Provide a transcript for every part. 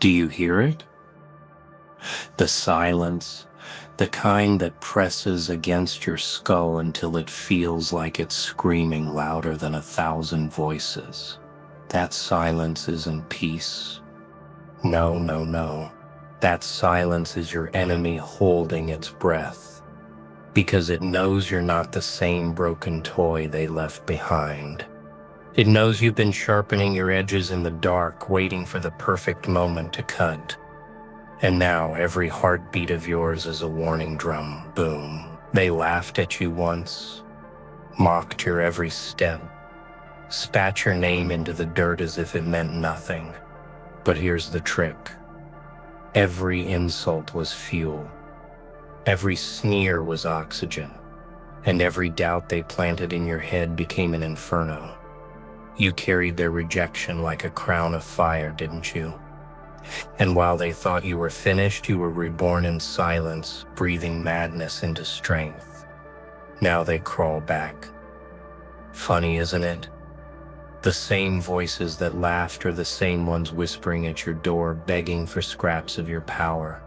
Do you hear it? The silence, the kind that presses against your skull until it feels like it's screaming louder than 1,000 voices. That silence isn't peace. No, no, no. That silence is your enemy holding its breath, because it knows you're not the same broken toy they left behind. It knows you've been sharpening your edges in the dark, waiting for the perfect moment to cut. And now every heartbeat of yours is a warning drum. Boom. They laughed at you once, mocked your every step, spat your name into the dirt as if it meant nothing. But here's the trick. Every insult was fuel. Every sneer was oxygen. And every doubt they planted in your head became an inferno. You carried their rejection like a crown of fire, didn't you? And while they thought you were finished, you were reborn in silence, breathing madness into strength. Now they crawl back. Funny, isn't it? The same voices that laughed are the same ones whispering at your door, begging for scraps of your power.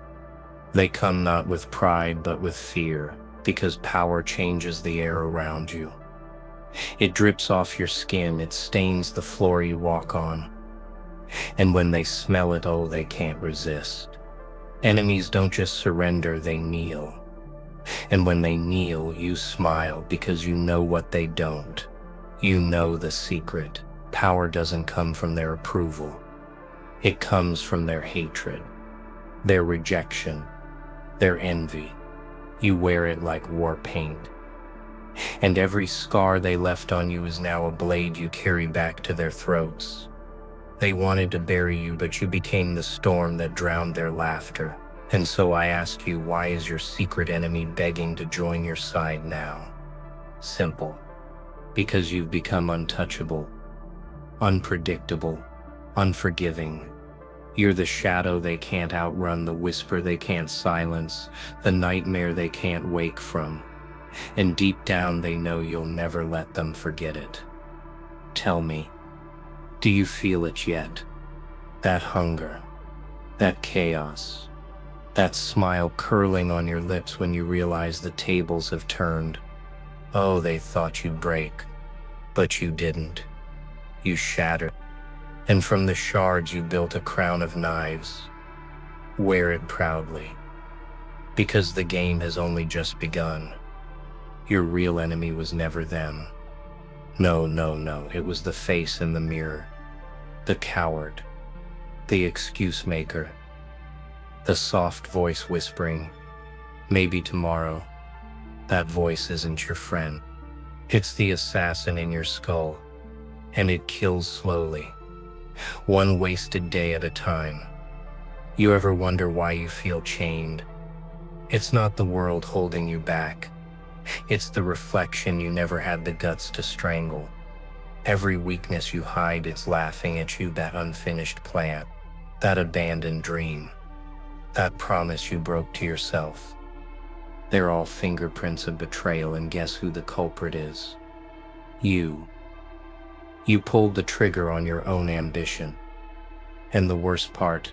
They come not with pride, but with fear, because power changes the air around you. It drips off your skin, it stains the floor you walk on. And when they smell it, oh, they can't resist. Enemies don't just surrender, they kneel. And when they kneel, you smile because you know what they don't. You know the secret. Power doesn't come from their approval. It comes from their hatred, their rejection, their envy. You wear it like war paint. And every scar they left on you is now a blade you carry back to their throats. They wanted to bury you, but you became the storm that drowned their laughter. And so I ask you, why is your secret enemy begging to join your side now? Simple. Because you've become untouchable, unpredictable, unforgiving. You're the shadow they can't outrun, the whisper they can't silence, the nightmare they can't wake from. And deep down they know you'll never let them forget it. Tell me, do you feel it yet? That hunger, that chaos, that smile curling on your lips when you realize the tables have turned. Oh, they thought you'd break, but you didn't. You shattered, and from the shards you built a crown of knives. Wear it proudly, because the game has only just begun. Your real enemy was never them. No, no, no, it was the face in the mirror, the coward, the excuse maker, the soft voice whispering, maybe tomorrow. That voice isn't your friend. It's the assassin in your skull, and it kills slowly, one wasted day at a time. You ever wonder why you feel chained? It's not the world holding you back. It's the reflection you never had the guts to strangle. Every weakness you hide, it's laughing at you, that unfinished plan, that abandoned dream, that promise you broke to yourself. They're all fingerprints of betrayal, and guess who the culprit is? You. You pulled the trigger on your own ambition. And the worst part,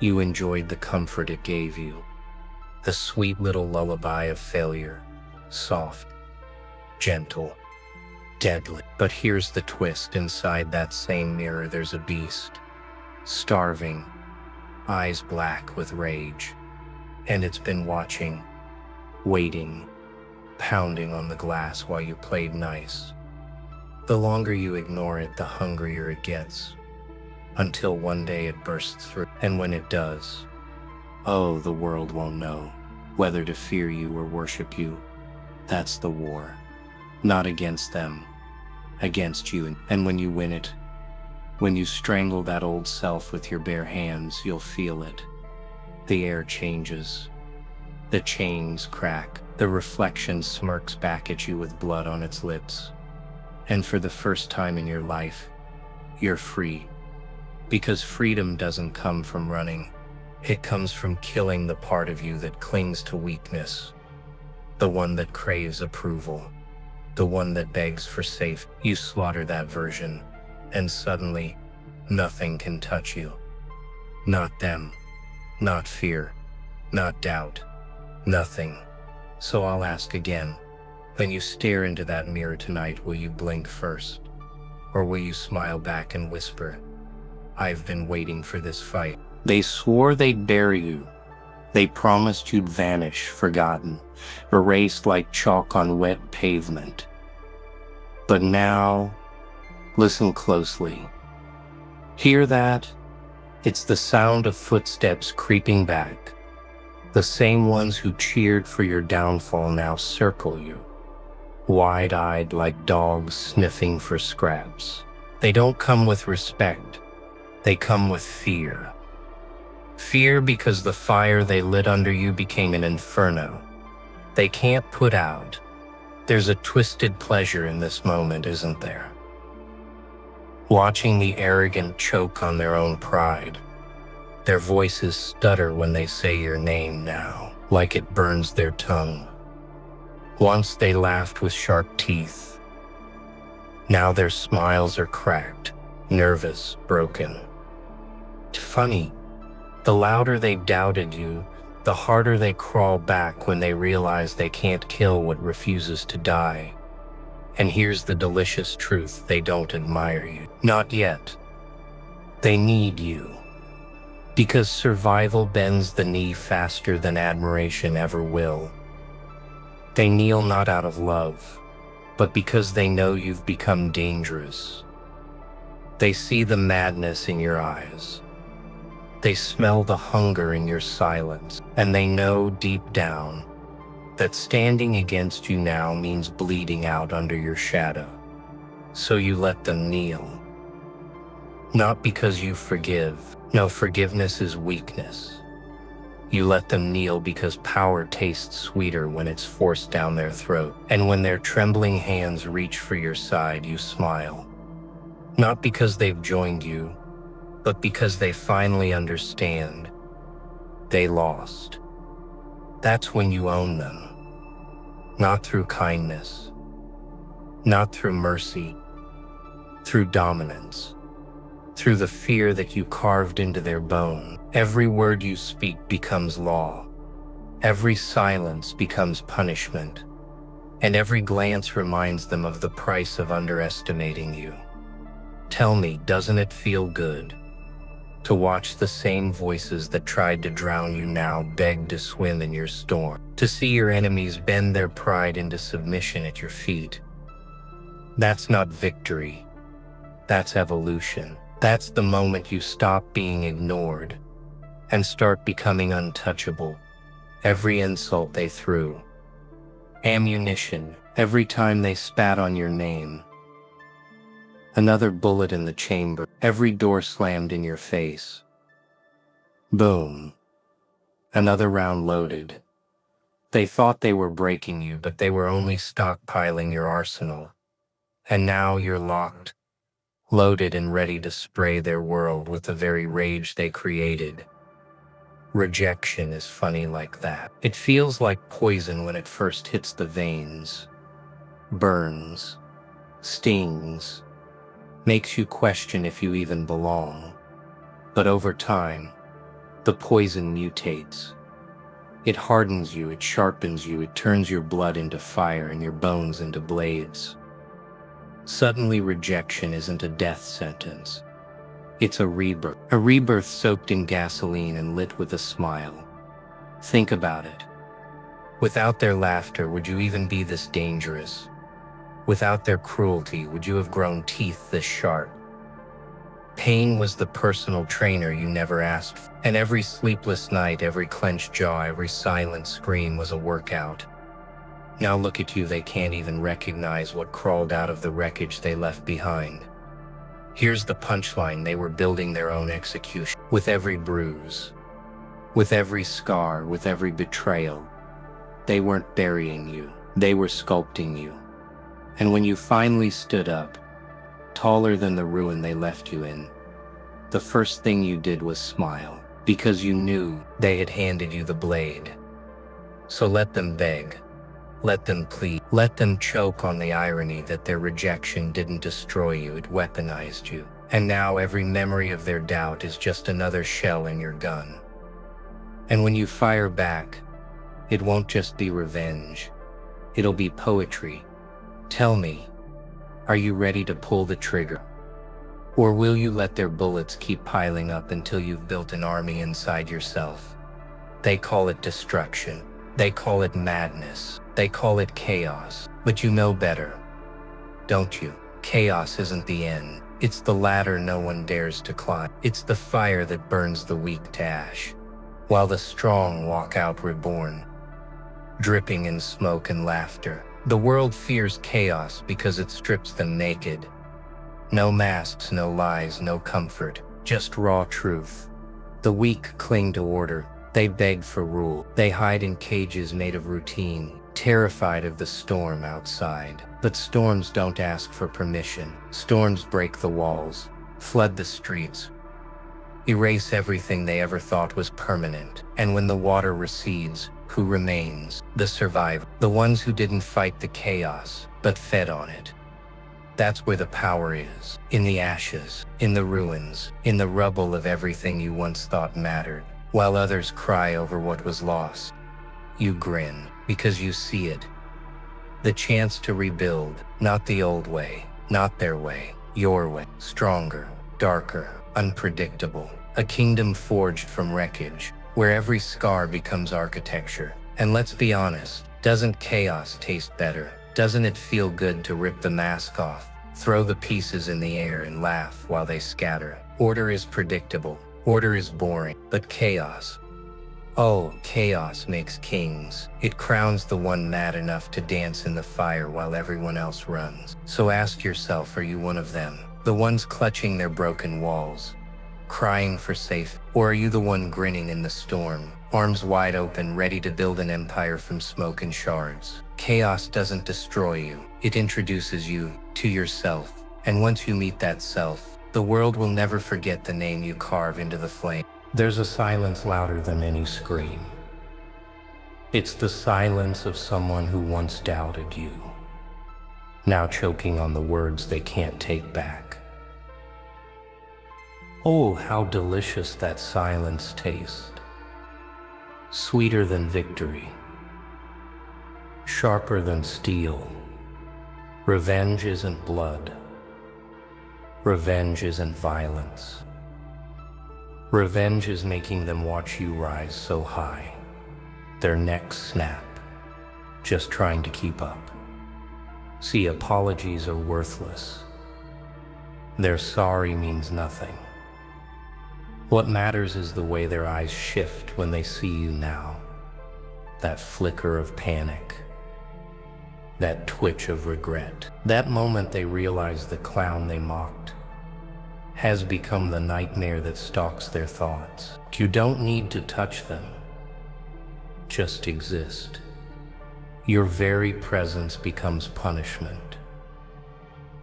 you enjoyed the comfort it gave you. The sweet little lullaby of failure. Soft, gentle, deadly. But here's the twist. Inside that same mirror, there's a beast. Starving, eyes black with rage. And it's been watching, waiting, pounding on the glass while you played nice. The longer you ignore it, the hungrier it gets, until one day it bursts through. And when it does, oh, the world won't know whether to fear you or worship you. That's the war. Not against them, against you. And when you win it, when you strangle that old self with your bare hands, you'll feel it. The air changes. The chains crack. The reflection smirks back at you with blood on its lips. And for the first time in your life, you're free. Because freedom doesn't come from running. It comes from killing the part of you that clings to weakness. The one that craves approval. The one that begs for safety. You slaughter that version, and suddenly, nothing can touch you. Not them. Not fear. Not doubt. Nothing. So I'll ask again. When you stare into that mirror tonight, will you blink first? Or will you smile back and whisper, "I've been waiting for this fight"? They swore they'd bury you. They promised you'd vanish, forgotten, erased like chalk on wet pavement. But now, listen closely. Hear that? It's the sound of footsteps creeping back. The same ones who cheered for your downfall now circle you, wide-eyed like dogs sniffing for scraps. They don't come with respect. They come with fear. Fear because the fire they lit under you became an inferno they can't put out. There's a twisted pleasure in this moment, isn't there? Watching the arrogant choke on their own pride. Their voices stutter when they say your name now, like it burns their tongue. Once they laughed with sharp teeth. Now their smiles are cracked, nervous, broken. Funny, the louder they doubted you, the harder they crawl back when they realize they can't kill what refuses to die. And here's the delicious truth: they don't admire you. Not yet. They need you. Because survival bends the knee faster than admiration ever will. They kneel not out of love, but because they know you've become dangerous. They see the madness in your eyes. They smell the hunger in your silence, and they know deep down that standing against you now means bleeding out under your shadow. So you let them kneel. Not because you forgive. No, forgiveness is weakness. You let them kneel because power tastes sweeter when it's forced down their throat. And when their trembling hands reach for your side, you smile. Not because they've joined you, but because they finally understand. They lost. That's when you own them. Not through kindness, not through mercy, through dominance, through the fear that you carved into their bone. Every word you speak becomes law. Every silence becomes punishment. And every glance reminds them of the price of underestimating you. Tell me, doesn't it feel good to watch the same voices that tried to drown you now beg to swim in your storm? To see your enemies bend their pride into submission at your feet? That's not victory. That's evolution. That's the moment you stop being ignored and start becoming untouchable. Every insult they threw, ammunition, every time they spat on your name. Another bullet in the chamber, every door slammed in your face. Boom. Another round loaded. They thought they were breaking you, but they were only stockpiling your arsenal. And now you're locked, loaded and ready to spray their world with the very rage they created. Rejection is funny like that. It feels like poison when it first hits the veins. Burns, stings, makes you question if you even belong. But over time, the poison mutates. It hardens you, it sharpens you, it turns your blood into fire and your bones into blades. Suddenly, rejection isn't a death sentence. It's a rebirth soaked in gasoline and lit with a smile. Think about it. Without their laughter, would you even be this dangerous? Without their cruelty, would you have grown teeth this sharp? Pain was the personal trainer you never asked for. And every sleepless night, every clenched jaw, every silent scream was a workout. Now look at you, they can't even recognize what crawled out of the wreckage they left behind. Here's the punchline: they were building their own execution. With every bruise, with every scar, with every betrayal, they weren't burying you, they were sculpting you. And when you finally stood up, taller than the ruin they left you in, the first thing you did was smile, because you knew they had handed you the blade. So let them beg. Let them plead. Let them choke on the irony that their rejection didn't destroy you, it weaponized you. And now every memory of their doubt is just another shell in your gun. And when you fire back, it won't just be revenge. It'll be poetry. Tell me, are you ready to pull the trigger? Or will you let their bullets keep piling up until you've built an army inside yourself? They call it destruction. They call it madness. They call it chaos. But you know better, don't you? Chaos isn't the end. It's the ladder no one dares to climb. It's the fire that burns the weak to ash, while the strong walk out reborn, dripping in smoke and laughter. The world fears chaos because it strips them naked. No masks, no lies, no comfort, just raw truth. The weak cling to order. They beg for rule. They hide in cages made of routine, terrified of the storm outside. But storms don't ask for permission. Storms break the walls, flood the streets, erase everything they ever thought was permanent. And when the water recedes, who remains? The survivor. The ones who didn't fight the chaos, but fed on it. That's where the power is. In the ashes, in the ruins, in the rubble of everything you once thought mattered. While others cry over what was lost, you grin because you see it. The chance to rebuild, not the old way, not their way, your way. Stronger, darker, unpredictable. A kingdom forged from wreckage, where every scar becomes architecture. And let's be honest, doesn't chaos taste better? Doesn't it feel good to rip the mask off, throw the pieces in the air and laugh while they scatter? Order is predictable. Order is boring. But chaos, oh, chaos makes kings. It crowns the one mad enough to dance in the fire while everyone else runs. So ask yourself, are you one of them? The ones clutching their broken walls, crying for safe? Or are you the one grinning in the storm, arms wide open, ready to build an empire from smoke and shards? Chaos doesn't destroy you. It introduces you to yourself. And once you meet that self, the world will never forget the name you carve into the flame. There's a silence louder than any scream. It's the silence of someone who once doubted you, now choking on the words they can't take back. Oh, how delicious that silence tastes. Sweeter than victory, sharper than steel. Revenge isn't blood. Revenge isn't violence. Revenge is making them watch you rise so high, their necks snap, just trying to keep up. See, apologies are worthless. Their sorry means nothing. What matters is the way their eyes shift when they see you now. That flicker of panic, that twitch of regret. That moment they realize the clown they mocked has become the nightmare that stalks their thoughts. You don't need to touch them, just exist. Your very presence becomes punishment.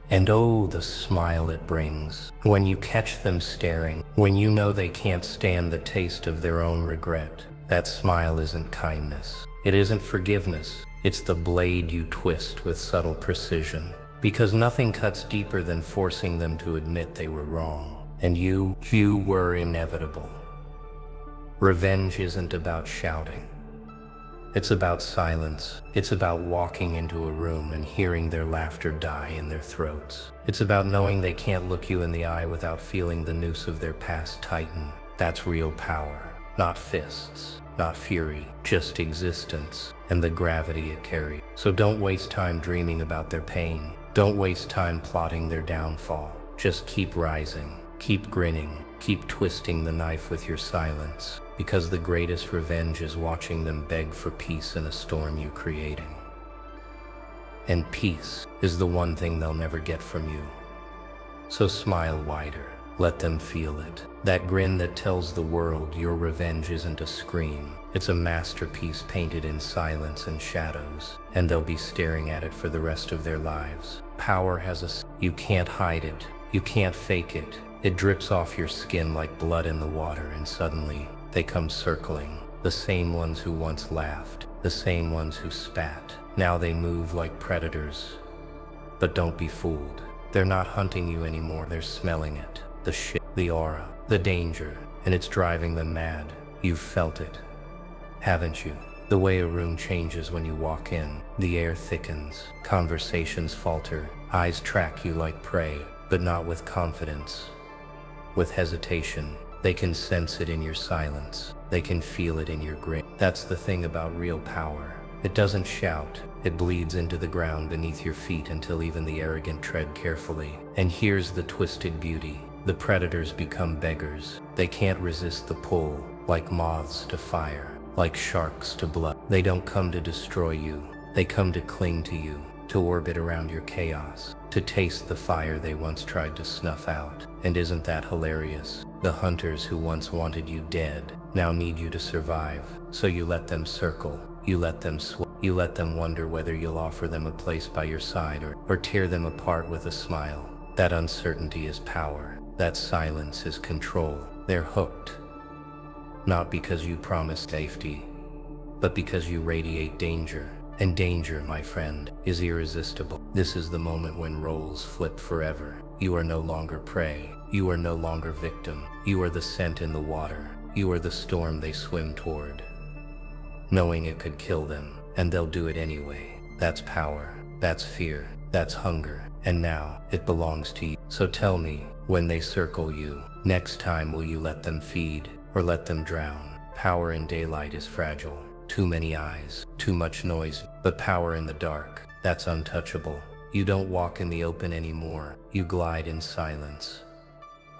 And oh, the smile it brings when you catch them staring, when you know they can't stand the taste of their own regret. That smile isn't kindness. It isn't forgiveness. It's the blade you twist with subtle precision. Because nothing cuts deeper than forcing them to admit they were wrong. And you were inevitable. Revenge isn't about shouting. It's about silence. It's about walking into a room and hearing their laughter die in their throats. It's about knowing they can't look you in the eye without feeling the noose of their past tighten. That's real power. Not fists, not fury, just existence and the gravity it carries. So don't waste time dreaming about their pain. Don't waste time plotting their downfall. Just keep rising, keep grinning, keep twisting the knife with your silence, because the greatest revenge is watching them beg for peace in a storm you created. And peace is the one thing they'll never get from you. So smile wider, let them feel it. That grin that tells the world your revenge isn't a scream. It's a masterpiece painted in silence and shadows, and they'll be staring at it for the rest of their lives. Power has you can't hide it. You can't fake it. It drips off your skin like blood in the water, and suddenly they come circling. The same ones who once laughed, the same ones who spat, Now they move like predators. But don't be fooled. They're not hunting you anymore. They're smelling it. The shit, the aura, the danger, and it's driving them mad. You've felt it, haven't you? The way a room changes when you walk in. The air thickens, conversations falter, eyes track you like prey, but not with confidence, with hesitation. They can sense it in your silence. They can feel it in your grit. That's the thing about real power. It doesn't shout. It bleeds into the ground beneath your feet until even the arrogant tread carefully. And here's the twisted beauty. The predators become beggars. They can't resist the pull, like moths to fire, like sharks to blood. They don't come to destroy you. They come to cling to you, to orbit around your chaos, to taste the fire they once tried to snuff out. And isn't that hilarious? The hunters who once wanted you dead now need you to survive. So you let them circle. You let them you let them wonder whether you'll offer them a place by your side or tear them apart with a smile. That uncertainty is power. That silence is control. They're hooked. Not because you promise safety, but because you radiate danger. And danger, my friend, is irresistible. This is the moment when roles flip forever. You are no longer prey. You are no longer victim. You are the scent in the water. You are the storm they swim toward, knowing it could kill them, and they'll do it anyway. That's power. That's fear. That's hunger. And now, it belongs to you. So tell me, when they circle you, next time will you let them feed, or let them drown? Power in daylight is fragile. Too many eyes, too much noise. But power in the dark, that's untouchable. You don't walk in the open anymore. You glide in silence.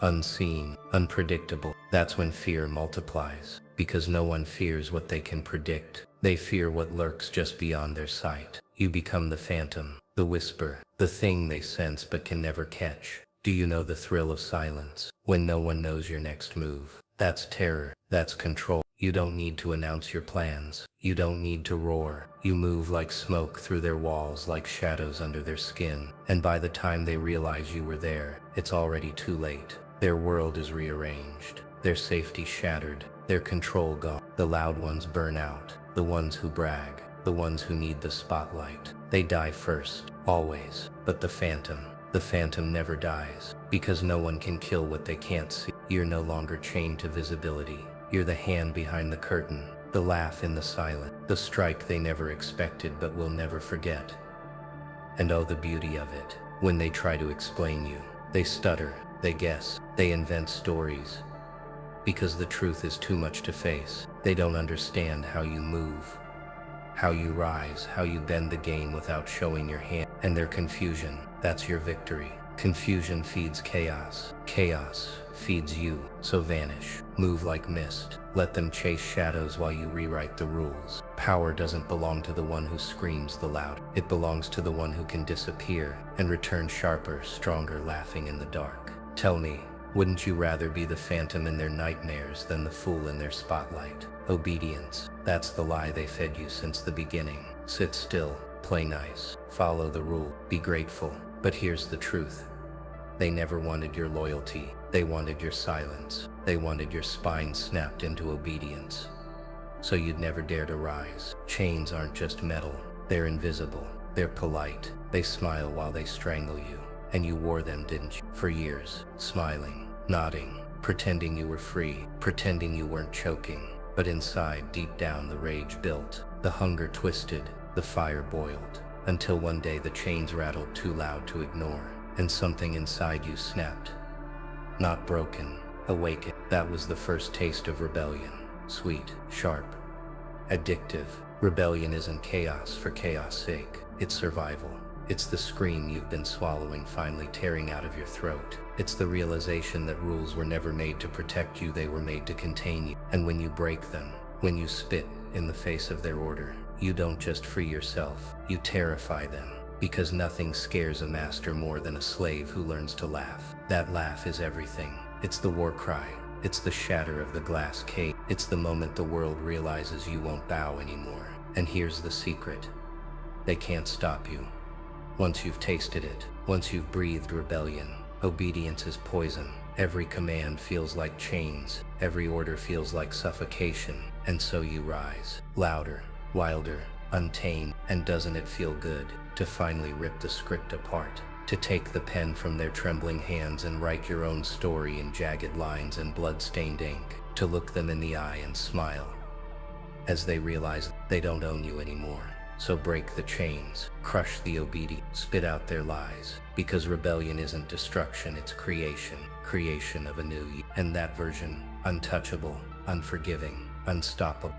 Unseen, unpredictable. That's when fear multiplies, because no one fears what they can predict. They fear what lurks just beyond their sight. You become the phantom, the whisper, the thing they sense but can never catch. Do you know the thrill of silence, when no one knows your next move? That's terror, that's control. You don't need to announce your plans. You don't need to roar. You move like smoke through their walls, like shadows under their skin. And by the time they realize you were there, it's already too late. Their world is rearranged, their safety shattered, their control gone. The loud ones burn out, the ones who brag, the ones who need the spotlight. They die first, always. But the phantom never dies, because no one can kill what they can't see. You're no longer chained to visibility. You're the hand behind the curtain, the laugh in the silence, the strike they never expected but will never forget. And oh, the beauty of it. When they try to explain you, they stutter, they guess, they invent stories. Because the truth is too much to face. They don't understand how you move, how you rise, how you bend the game without showing your hand. And their confusion, that's your victory. Confusion feeds chaos. Chaos feeds you. So vanish. Move like mist. Let them chase shadows while you rewrite the rules. Power doesn't belong to the one who screams the loud. It belongs to the one who can disappear and return sharper, stronger, laughing in the dark. Tell me, wouldn't you rather be the phantom in their nightmares than the fool in their spotlight? Obedience. That's the lie they fed you since the beginning. Sit still. Play nice. Follow the rule. Be grateful. But here's the truth. They never wanted your loyalty. They wanted your silence. They wanted your spine snapped into obedience, so you'd never dare to rise. Chains aren't just metal. They're invisible. They're polite. They smile while they strangle you. And you wore them, didn't you? For years. Smiling, nodding, pretending you were free, pretending you weren't choking. But inside, deep down, the rage built. The hunger twisted. The fire boiled. Until one day the chains rattled too loud to ignore, and something inside you snapped. Not broken, awakened. That was the first taste of rebellion. Sweet, sharp, addictive. Rebellion isn't chaos for chaos' sake. It's survival. It's the scream you've been swallowing finally tearing out of your throat. It's the realization that rules were never made to protect you, they were made to contain you. And when you break them, when you spit in the face of their order, you don't just free yourself, you terrify them. Because nothing scares a master more than a slave who learns to laugh. That laugh is everything. It's the war cry. It's the shatter of the glass cage. It's the moment the world realizes you won't bow anymore. And here's the secret. They can't stop you. Once you've tasted it, once you've breathed rebellion, obedience is poison. Every command feels like chains. Every order feels like suffocation. And so you rise, louder, wilder, untamed. And doesn't it feel good to finally rip the script apart? To take the pen from their trembling hands and write your own story in jagged lines and blood-stained ink? To look them in the eye and smile as they realize they don't own you anymore. So break the chains, crush the obedient, spit out their lies, because rebellion isn't destruction, it's creation of a new you. And that version, untouchable, unforgiving, unstoppable.